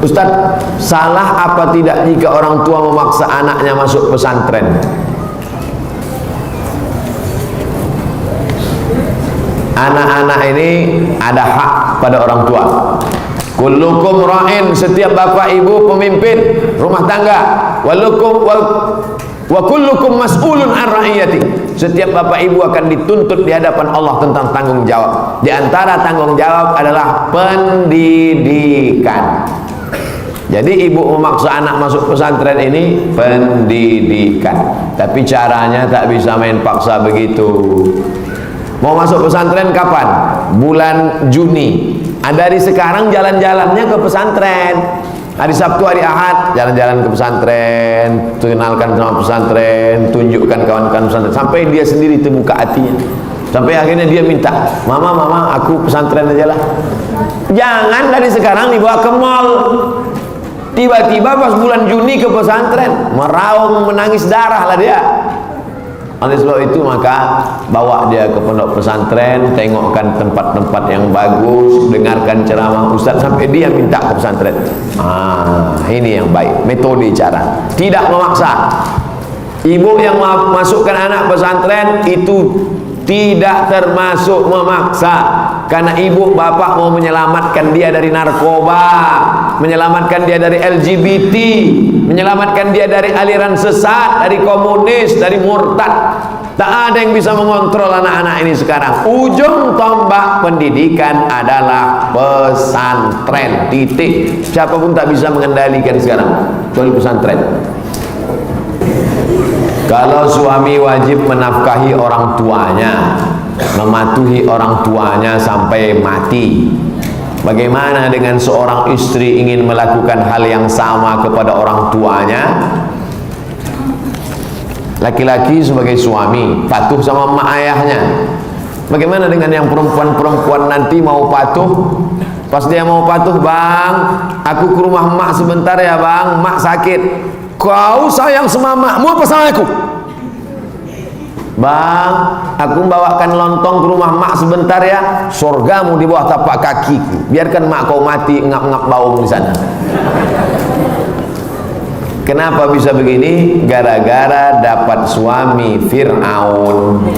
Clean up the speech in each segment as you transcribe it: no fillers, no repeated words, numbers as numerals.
Ustaz, salah apa tidak jika orang tua memaksa anaknya masuk pesantren? Anak-anak ini ada hak pada orang tua. Kullukum ra'in, setiap bapak ibu pemimpin rumah tangga. Wa kullukum mas'ulun an ra'iyati. Setiap bapak ibu akan dituntut di hadapan Allah tentang tanggung jawab. Di antara tanggung jawab adalah pendidikan. Jadi ibu memaksa anak masuk pesantren ini pendidikan. Tapi caranya tak bisa main paksa begitu. Mau masuk pesantren kapan? Bulan Juni. Dari sekarang jalan-jalannya ke pesantren. Hari Sabtu, hari Ahad jalan-jalan ke pesantren, kenalkan sama pesantren, tunjukkan kawan-kawan pesantren, sampai dia sendiri terbuka hatinya. Sampai akhirnya dia minta, mama aku pesantren aja lah. Jangan dari sekarang dibawa ke mall. Tiba-tiba pas bulan Juni ke pesantren, meraung menangis darah lah dia. Oleh sebab itu maka bawa dia ke pondok pesantren, tengokkan tempat-tempat yang bagus, dengarkan ceramah ustaz sampai dia minta ke pesantren. Ini yang baik, metode cara. Tidak memaksa. Ibu yang masukkan anak pesantren itu tidak termasuk memaksa, karena ibu bapak mau menyelamatkan dia dari narkoba, menyelamatkan dia dari LGBT, menyelamatkan dia dari aliran sesat, dari komunis, dari murtad. Tak ada yang bisa mengontrol anak-anak ini sekarang. Ujung tombak pendidikan adalah pesantren, titik. Siapapun tak bisa mengendalikan sekarang kecuali pesantren. Kalau suami wajib menafkahi orang tuanya, mematuhi orang tuanya sampai mati, bagaimana dengan seorang istri ingin melakukan hal yang sama kepada orang tuanya? Laki-laki sebagai suami patuh sama mak ayahnya. Bagaimana dengan yang perempuan-perempuan nanti mau patuh? Pas dia mau patuh, bang, aku ke rumah mak sebentar ya bang, mak sakit. Kau sayang sama makmu apa sama aku? Bang, aku bawakan lontong ke rumah mak sebentar ya. Surgamu di bawah tapak kakiku. Biarkan mak kau mati ngap-ngap bau di sana. Kenapa bisa begini? Gara-gara dapat suami Fir'aun.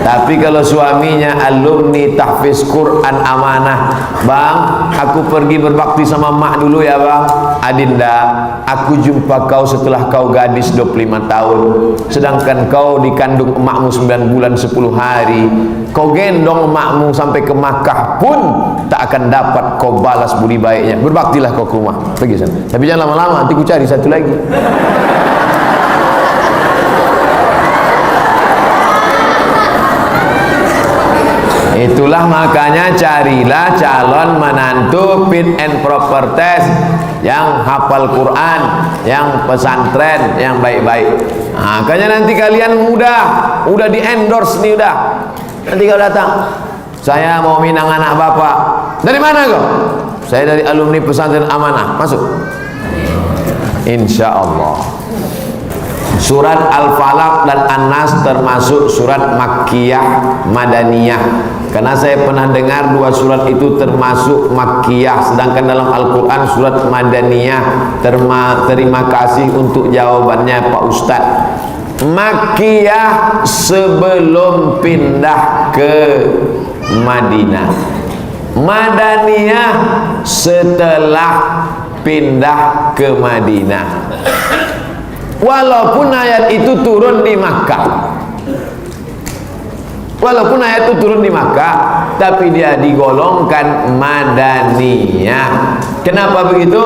Tapi kalau suaminya alumni tahfiz Quran amanah, bang, aku pergi berbakti sama mak dulu ya bang. Adinda, aku jumpa kau setelah kau gadis 25 tahun, sedangkan kau dikandung emakmu 9 bulan 10 hari. Kau gendong emakmu sampai ke Makkah pun tak akan dapat kau balas budi baiknya. Berbaktilah kau ke rumah, pergi sana. Tapi jangan lama-lama, nanti ku cari satu lagi. Itulah makanya carilah calon menantu fit and proper test, yang hafal Quran, yang pesantren, yang baik-baik. Makanya nanti kalian udah di endorse nih udah. Nanti kau datang, saya mau minang anak bapak. Dari mana kau? Saya dari alumni pesantren amanah. Masuk. Insya Allah. Surat Al-Falaq dan An-Nas termasuk surat Makkiyah Madaniyah. Karena saya pernah dengar dua surat itu termasuk Makkiyah, sedangkan dalam Al-Quran surat Madaniyah. Terima kasih untuk jawabannya Pak Ustadz. Makkiyah sebelum pindah ke Madinah, Madaniyah setelah pindah ke Madinah. Walaupun ayat itu turun di Makkah, walaupun ayat itu turun di Makkah, tapi dia digolongkan Madaniyah. Kenapa begitu?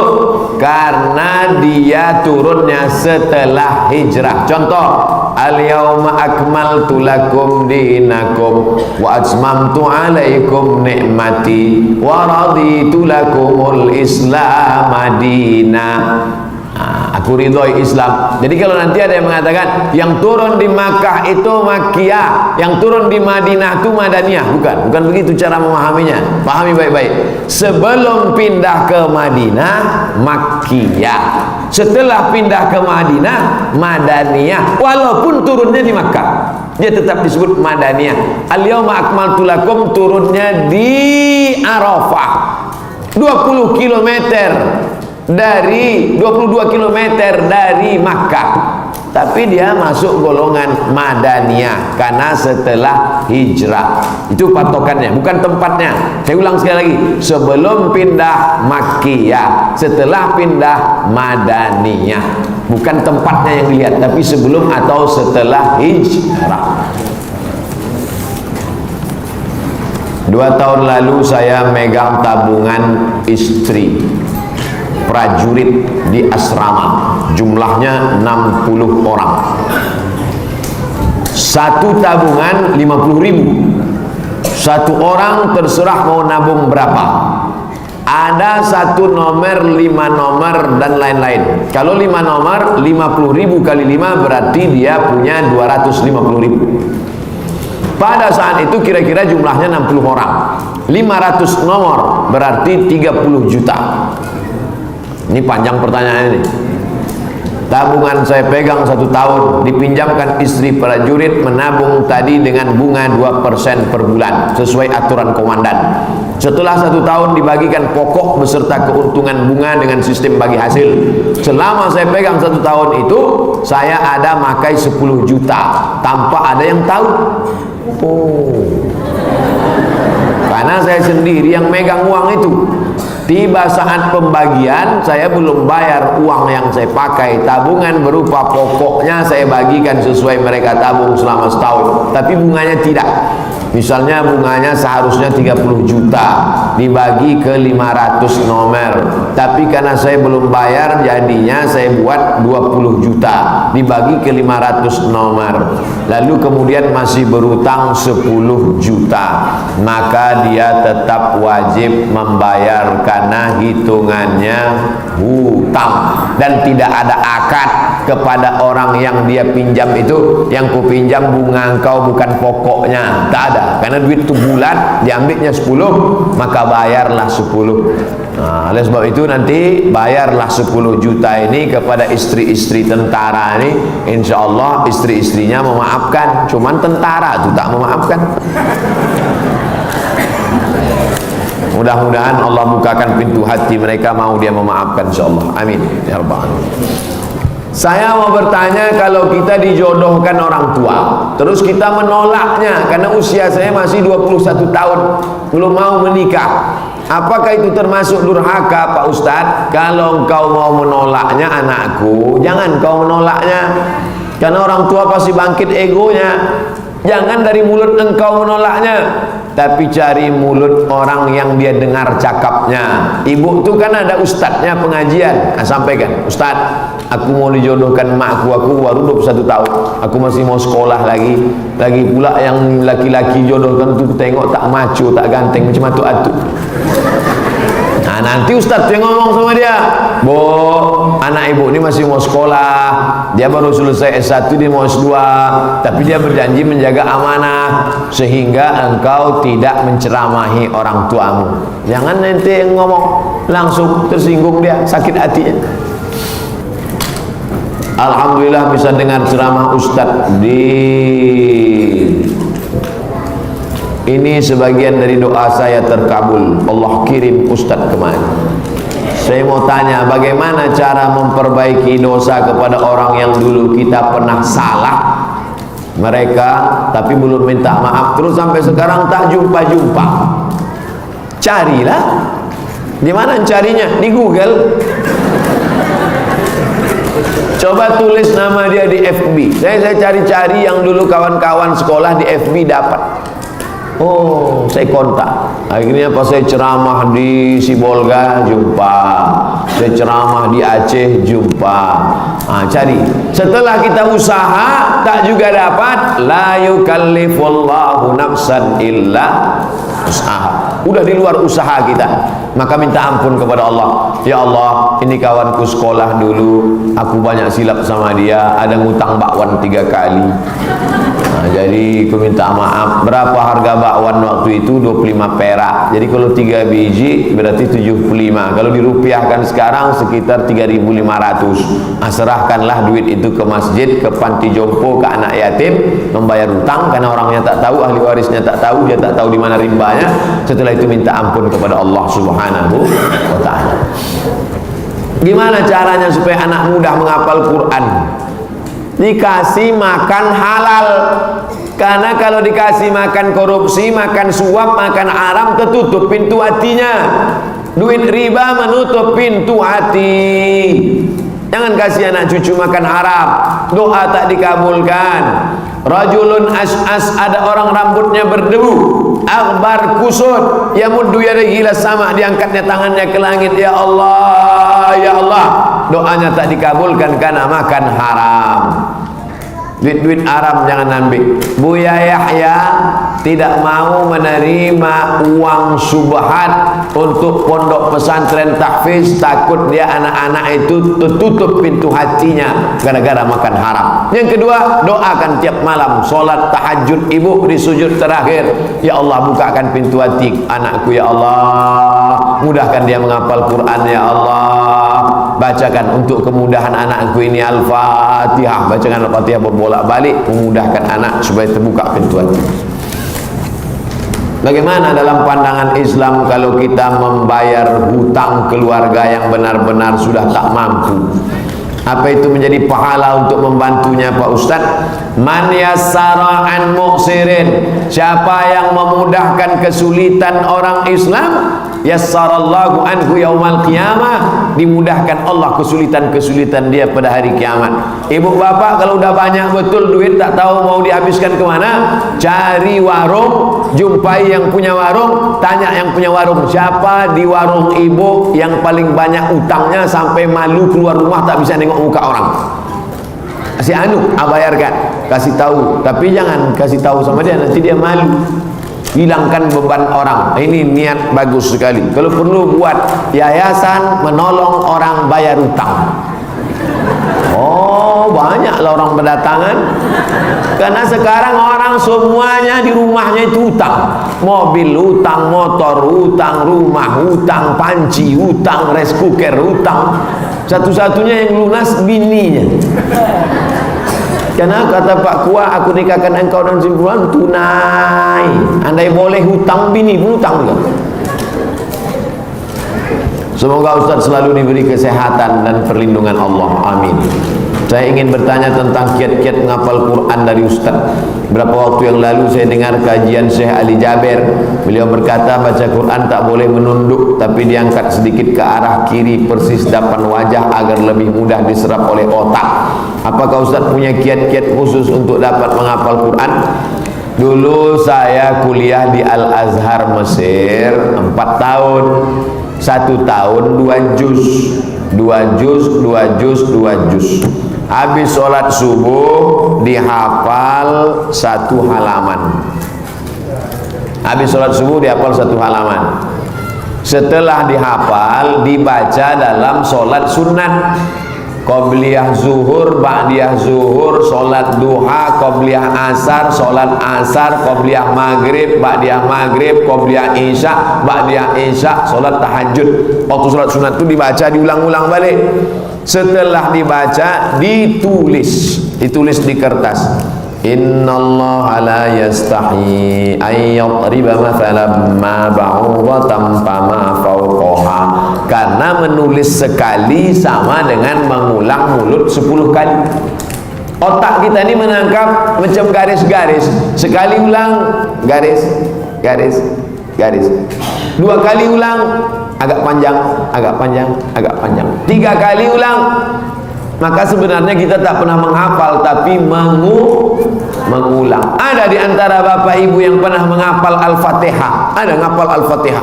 Karena dia turunnya setelah hijrah. Contoh, al-yawma akmaltu lakum dinakum wa atmamtu alaikum ni'mati wa raditu lakumul islam madinah. Aku ridhoi Islam. Jadi kalau nanti ada yang mengatakan yang turun di Makkah itu Makkiyah, yang turun di Madinah itu Madaniyah, bukan begitu cara memahaminya. Pahami baik-baik. Sebelum pindah ke Madinah Makkiyah, setelah pindah ke Madinah Madaniyah, walaupun turunnya di Makkah dia tetap disebut Madaniyah. Al-yawma akmaltu lakum turunnya di Arafah. 20 km dari 22 km dari Makkah, tapi dia masuk golongan Madaniyah karena setelah hijrah. Itu patokannya, bukan tempatnya. Saya ulang sekali lagi, sebelum pindah Makkiyah, setelah pindah Madaniyah. Bukan tempatnya yang dilihat, tapi sebelum atau setelah hijrah. 2 tahun lalu saya megang tabungan istri prajurit di asrama, jumlahnya 60 orang. Satu tabungan 50.000. Satu orang terserah mau nabung berapa. Ada 1 nomor, 5 nomor dan lain-lain. Kalau 5 nomor 50.000 kali 5 berarti dia punya 250.000. Pada saat itu kira-kira jumlahnya 60 orang. 500 nomor berarti 30 juta. Ini panjang pertanyaan ini. Tabungan saya pegang 1 tahun, dipinjamkan istri prajurit, menabung tadi dengan bunga 2% per bulan sesuai aturan komandan. Setelah 1 tahun dibagikan pokok beserta keuntungan bunga dengan sistem bagi hasil. Selama saya pegang 1 tahun itu, saya ada makai 10 juta tanpa ada yang tahu. Karena saya sendiri yang megang uang itu. Tiba saat pembagian, saya belum bayar uang yang saya pakai. Tabungan berupa pokoknya saya bagikan sesuai mereka tabung selama setahun, tapi bunganya tidak. Misalnya bunganya seharusnya 30 juta dibagi ke 500 nomor, tapi karena saya belum bayar, jadinya saya buat 20 juta dibagi ke 500 nomor. Lalu kemudian masih berutang 10 juta, maka dia tetap wajib membayar karena hitungannya hutang dan tidak ada akad kepada orang yang dia pinjam itu. Yang ku pinjam bunga engkau bukan pokoknya, tak ada, karena duit itu bulat, diambilnya 10, maka bayarlah 10. Nah, oleh sebab itu nanti bayarlah 10 juta ini kepada istri-istri tentara ini. Insya Allah istri-istrinya memaafkan, cuman tentara itu tak memaafkan. Mudah-mudahan Allah bukakan pintu hati mereka, mau dia memaafkan, insyaallah. Amin ya rabbal alamin. Saya mau bertanya, kalau kita dijodohkan orang tua, terus kita menolaknya karena usia saya masih 21 tahun, belum mau menikah, apakah itu termasuk durhaka, Pak Ustadz? Kalau engkau mau menolaknya anakku, jangan kau menolaknya, karena orang tua pasti bangkit egonya. Jangan dari mulut engkau menolaknya, tapi cari mulut orang yang dia dengar cakapnya. Ibu itu kan ada ustadznya pengajian, sampaikan, Ustadz, aku mau dijodohkan makku, aku baru 21 tahun, aku masih mau sekolah lagi pula yang laki-laki jodohkan tuh tengok tak maco, tak ganteng, macam atu-atu. Nah, nanti ustadz yang ngomong sama dia, "Bu, anak ibu ini masih mau sekolah, dia baru selesai S1, dia mau S2, tapi dia berjanji menjaga amanah sehingga engkau tidak menceramahi orang tuamu." Jangan nanti yang ngomong, langsung tersinggung dia, sakit hatinya. Alhamdulillah bisa dengar ceramah ustadz ini sebagian dari doa saya terkabul. Allah kirim ustadz kemari. Saya mau tanya, bagaimana cara memperbaiki dosa kepada orang yang dulu kita pernah salah mereka, tapi belum minta maaf, terus sampai sekarang tak jumpa-jumpa. Carilah. Di mana carinya? Di Google. Coba tulis nama dia di FB. Saya cari-cari yang dulu kawan-kawan sekolah di FB dapat. Oh, saya kontak. Akhirnya pas saya ceramah di Sibolga, jumpa. Saya ceramah di Aceh, jumpa. Cari. Setelah kita usaha tak juga dapat, la yukallifullahu nafsan illa usaha. Udah di luar usaha kita, maka minta ampun kepada Allah. Ya Allah, ini kawanku sekolah dulu, aku banyak silap sama dia, ada ngutang bakwan 3 kali. Jadi aku minta maaf, berapa harga bakwan waktu itu? 25 perak. Jadi kalau 3 biji berarti 75. Kalau dirupiahkan sekarang sekitar 3.500. Serahkanlah duit itu ke masjid, ke panti jompo, ke anak yatim, membayar hutang karena orangnya tak tahu, ahli warisnya tak tahu, dia tak tahu di mana rimbanya. Setelah itu minta ampun kepada Allah Subhanahu wa taala. Gimana caranya supaya anak mudah menghafal Quran? Dikasih makan halal. Karena kalau dikasih makan korupsi, makan suap, makan haram, tertutup pintu hatinya. Duit riba menutup pintu hati. Jangan kasih anak cucu makan haram, doa tak dikabulkan. Rajulun as'as, ada orang rambutnya berdebu, akbar kusut, yamuddu yadayhi ila sama, diangkatnya tangannya ke langit, ya Allah, ya Allah, doanya tak dikabulkan karena makan haram. Duit-duit haram jangan ambil. Buya Yahya tidak mau menerima uang subhat untuk pondok pesantren tahfiz, takut dia anak-anak itu tertutup pintu hatinya gara-gara makan haram. Yang kedua, doakan tiap malam solat tahajud ibu di sujud terakhir, ya Allah bukakan pintu hati anakku, ya Allah mudahkan dia menghafal Quran, ya Allah bacakan untuk kemudahan anakku ini Al-Fatihah, bacakan Al-Fatihah berbolak-balik, memudahkan anak supaya terbuka pintu hati. Bagaimana dalam pandangan Islam kalau kita membayar hutang keluarga yang benar-benar sudah tak mampu? Apa itu menjadi pahala untuk membantunya Pak Ustaz? Man yassara an mu'sirin, siapa yang memudahkan kesulitan orang Islam, yassarallahu anhu yaumal qiyamah, dimudahkan Allah kesulitan-kesulitan dia pada hari kiamat. Ibu bapak kalau udah banyak betul duit, tak tahu mau dihabiskan kemana, cari warung, jumpai yang punya warung, tanya yang punya warung, siapa di warung ibu yang paling banyak utangnya sampai malu keluar rumah tak bisa nengok muka orang. Si anu bayarkan, kasih tahu, tapi jangan kasih tahu sama dia, nanti dia malu. Hilangkan beban orang. Ini niat bagus sekali. Kalau perlu buat yayasan menolong orang bayar utang. Oh, banyaklah orang berdatangan. Karena sekarang orang semuanya di rumahnya itu utang. Mobil utang, motor utang, rumah utang, panci utang, rice cooker utang. Satu-satunya yang lunas bininya. Karena kata Pak Kua, aku nikahkan engkau dan simpulan tunai. Andai boleh hutang, bini pun hutang juga. Semoga Ustaz selalu diberi kesehatan dan perlindungan Allah. Amin. Saya ingin bertanya tentang kiat-kiat menghafal Quran dari Ustaz. Berapa waktu yang lalu saya dengar kajian Syekh Ali Jaber. Beliau berkata baca Quran tak boleh menunduk, tapi diangkat sedikit ke arah kiri persis depan wajah agar lebih mudah diserap oleh otak. Apakah Ustaz punya kiat-kiat khusus untuk dapat menghafal Quran? Dulu saya kuliah di Al-Azhar Mesir 4 tahun. 1 tahun 2 juz. 2 juz, 2 juz, 2 juz. Habis sholat subuh dihafal 1 halaman. Habis sholat subuh dihafal 1 halaman. Setelah dihafal dibaca dalam sholat sunat. Qobliyah zuhur, ba'diyah zuhur, sholat duha, qobliyah asar, sholat asar, qobliyah maghrib, ba'diyah maghrib, qobliyah isya, ba'diyah isya, sholat tahajud. Waktu sholat sunat itu dibaca, diulang-ulang balik. Setelah dibaca ditulis di kertas. Innallaha la yastahi ayyadriba mathalan ma ba'udatan fama fawqaha. Karena menulis sekali sama dengan mengulang mulut 10 kali. Otak kita ini menangkap macam garis-garis. Sekali ulang garis, garis, garis. 2 kali ulang agak panjang, agak panjang, agak panjang. 3 kali ulang. Maka sebenarnya kita tak pernah menghafal, tapi mengulang. Ada di antara bapak ibu yang pernah menghafal Al-Fatihah. Ada menghafal Al-Fatihah.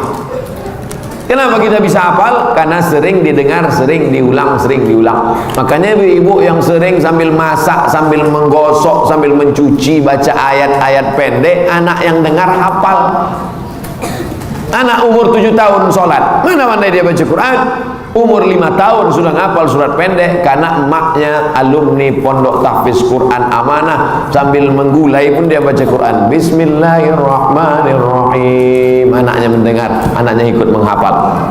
Kenapa kita bisa hafal? Karena sering didengar, sering diulang, sering diulang. Makanya ibu-ibu yang sering sambil masak, sambil menggosok, sambil mencuci, baca ayat-ayat pendek, anak yang dengar hafal. Anak umur 7 tahun sholat, mana-mana dia baca Quran. Umur 5 tahun sudah ngapal surat pendek karena emaknya alumni pondok tahfiz Quran amanah, sambil menggulai pun dia baca Quran. Bismillahirrahmanirrahim. Anaknya mendengar, anaknya ikut menghafal.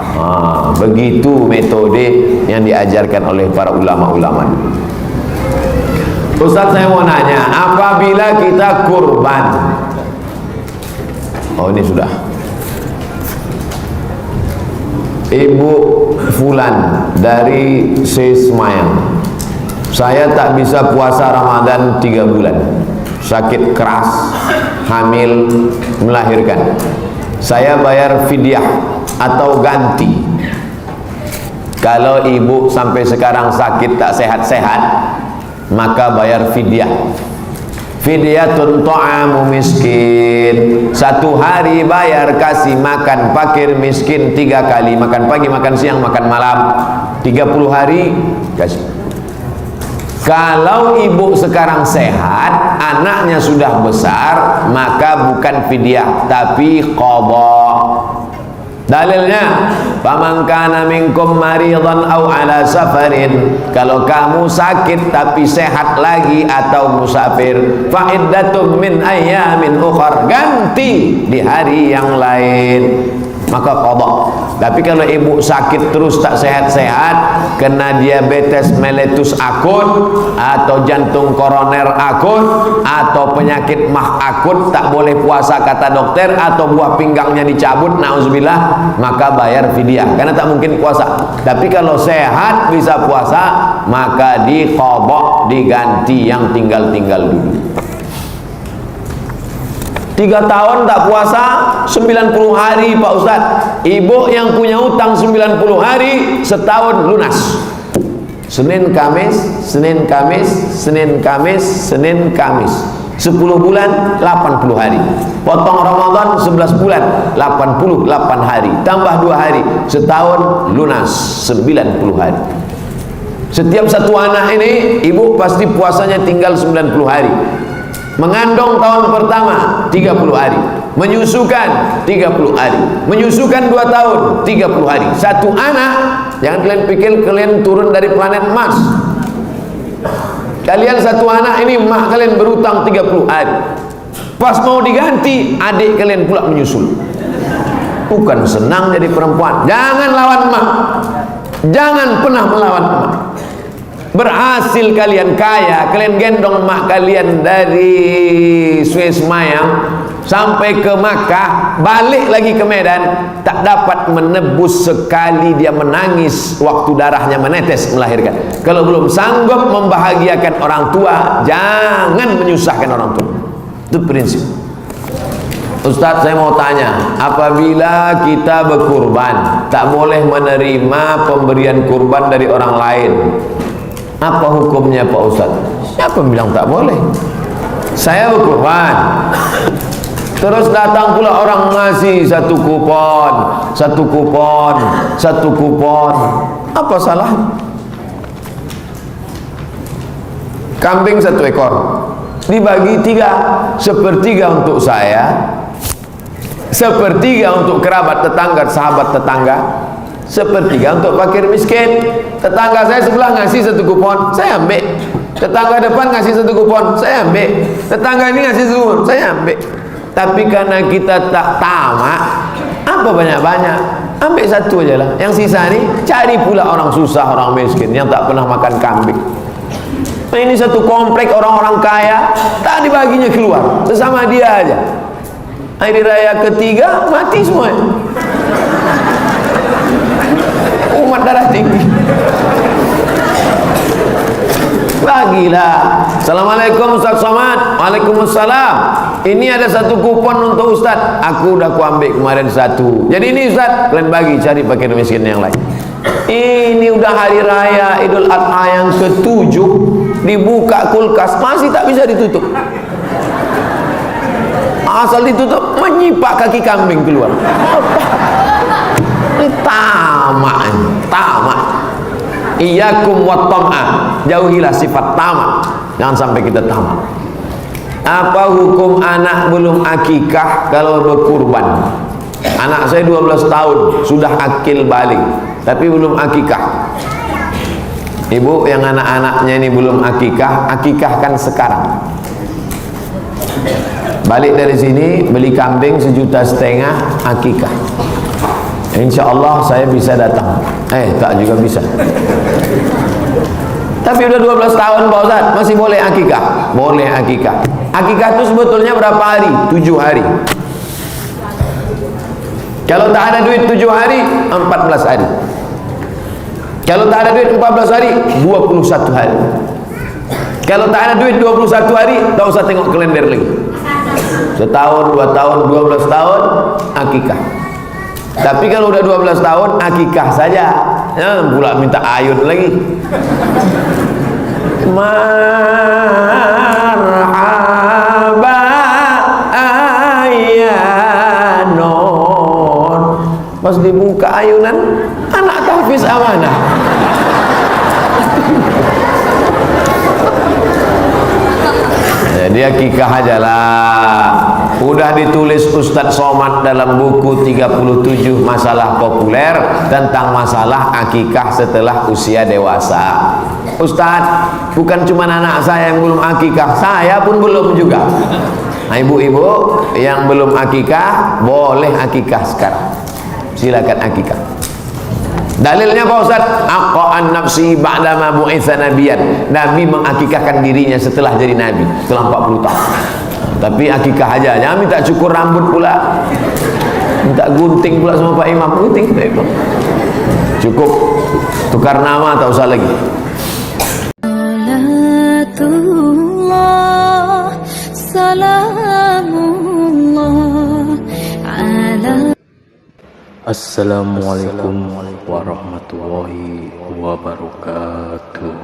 Begitu metode yang diajarkan oleh para ulama-ulama. Ustaz, saya mau nanya, apabila kita kurban, ini sudah, Ibu Fulan dari Semayang, saya tak bisa puasa Ramadan 3 bulan, sakit keras, hamil, melahirkan. Saya bayar fidyah atau ganti? Kalau ibu sampai sekarang sakit tak sehat-sehat, maka bayar fidyah. Fidyatun ta'amu miskin. 1 hari bayar kasih makan fakir miskin 3 kali, makan pagi, makan siang, makan malam, 30 hari kasih. Kalau ibu sekarang sehat, anaknya sudah besar, maka bukan fidyah tapi qadha. Dalilnya, faman kana minkum maridan aw ala safarin, kalau kamu sakit tapi sehat lagi atau musafir, fa iddatum min ayyamin ukhar, ganti di hari yang lain, maka qadha. Tapi kalau ibu sakit terus tak sehat-sehat, kena diabetes mellitus akut atau jantung koroner akut atau penyakit mah akut, tak boleh puasa kata dokter, atau buah pinggangnya dicabut, nauzubillah, maka bayar fidyah karena tak mungkin puasa. Tapi kalau sehat bisa puasa, maka diqadha, diganti yang tinggal-tinggal dulu. 3 tahun tak puasa, 90 hari Pak Ustadz. Ibu yang punya utang 90 hari, setahun lunas. Senin Kamis, Senin Kamis, Senin Kamis, Senin Kamis, 10 bulan 80 hari. Potong Ramadan 11 bulan 88 hari, tambah 2 hari, setahun lunas 90 hari. Setiap satu anak ini ibu pasti puasanya tinggal 90 hari. Mengandung tahun pertama 30 hari, menyusukan 30 hari, menyusukan 2 tahun 30 hari. Satu anak, jangan kalian pikir kalian turun dari planet Mars. Kalian satu anak ini, mak kalian berutang 30 hari. Pas mau diganti, adik kalian pula menyusul. Bukan senang jadi perempuan. Jangan lawan mak, jangan pernah melawan mak. Berhasil kalian kaya, kalian gendong mak kalian dari Semayang sampai ke Makkah, balik lagi ke Medan, tak dapat menebus sekali dia menangis waktu darahnya menetes melahirkan. Kalau belum sanggup membahagiakan orang tua, jangan menyusahkan orang tua. Itu prinsip. Ustaz, saya mau tanya, apabila kita berkurban, tak boleh menerima pemberian kurban dari orang lain, apa hukumnya Pak Ustaz? Siapa bilang tak boleh? Saya berkurban, terus datang pula orang ngasih satu kupon, apa salah? Kambing 1 ekor dibagi 3, 1/3 untuk saya, 1/3 untuk kerabat tetangga, sahabat tetangga, 1/3 untuk fakir miskin. Tetangga saya sebelah ngasih 1 kupon, saya ambil. Tetangga depan ngasih 1 kupon, saya ambil. Tetangga ini ngasih 1 kupon, saya ambil. Tapi karena kita tak tamak, apa banyak-banyak, ambil 1 aja lah. Yang sisa ini cari pula orang susah, orang miskin yang tak pernah makan kambing. Nah, ini satu komplek orang-orang kaya, tak dibaginya keluar, sesama dia aja. Hari raya ketiga mati semua. Umat darah tinggi. Bagilah. Assalamualaikum Ustaz Somad. Waalaikumsalam. Ini ada 1 kupon untuk Ustaz. Aku udah ambil kemarin 1. Jadi ini Ustaz, kalian bagi, cari fakir miskin yang lain. Ini udah hari raya Idul Adha yang ke-7, dibuka kulkas masih tak bisa ditutup. Asal ditutup menyipak kaki kambing keluar. Ini tamak. Iyyakum wat-tam'a, jauhilah sifat tamak, jangan sampai kita tamak. Apa hukum anak belum akikah kalau berkurban? Anak saya 12 tahun sudah akil balik, tapi belum akikah. Ibu yang anak-anaknya ini belum akikah, akikahkan sekarang. Balik dari sini beli kambing 1,5 juta, akikah. Insya Allah saya bisa datang. Tak juga bisa. Tapi udah 12 tahun Pak Ustaz, masih boleh akikah? Boleh akikah. Akikah itu sebetulnya berapa hari? 7 hari. Kalau tak ada duit 7 hari, 14 hari. Kalau tak ada duit 14 hari, 21 hari. Kalau tak ada duit 21 hari, tak usah tengok kalender lagi. Setahun, 2 tahun, 12 tahun, akikah. Tapi kalau udah 12 tahun, akikah saja. Jangan pula minta ayun lagi. Marhaba ayanon. Pas dibuka ayunan, anak tahfiz amanah. Jadi akikah aja lah. Udah ditulis Ustadz Somad dalam buku 37 masalah populer tentang masalah akikah setelah usia dewasa. Ustadz, bukan cuma anak saya yang belum akikah, saya pun belum juga. Nah, ibu-ibu yang belum akikah boleh akikah sekarang. Silakan akikah. Dalilnya Pak Ustaz, aqa'an nafsi ba'dama bu'itsa nabiyan. Nabi mengakikahkan dirinya setelah jadi nabi, setelah 40 tahun. Tapi akikah aja, jangan minta cukur rambut pula, minta gunting pula sama Pak Imam. Gunting Pak Imam. Cukup tukar nama, tak usah lagi. Assalamualaikum warahmatullahi wabarakatuh.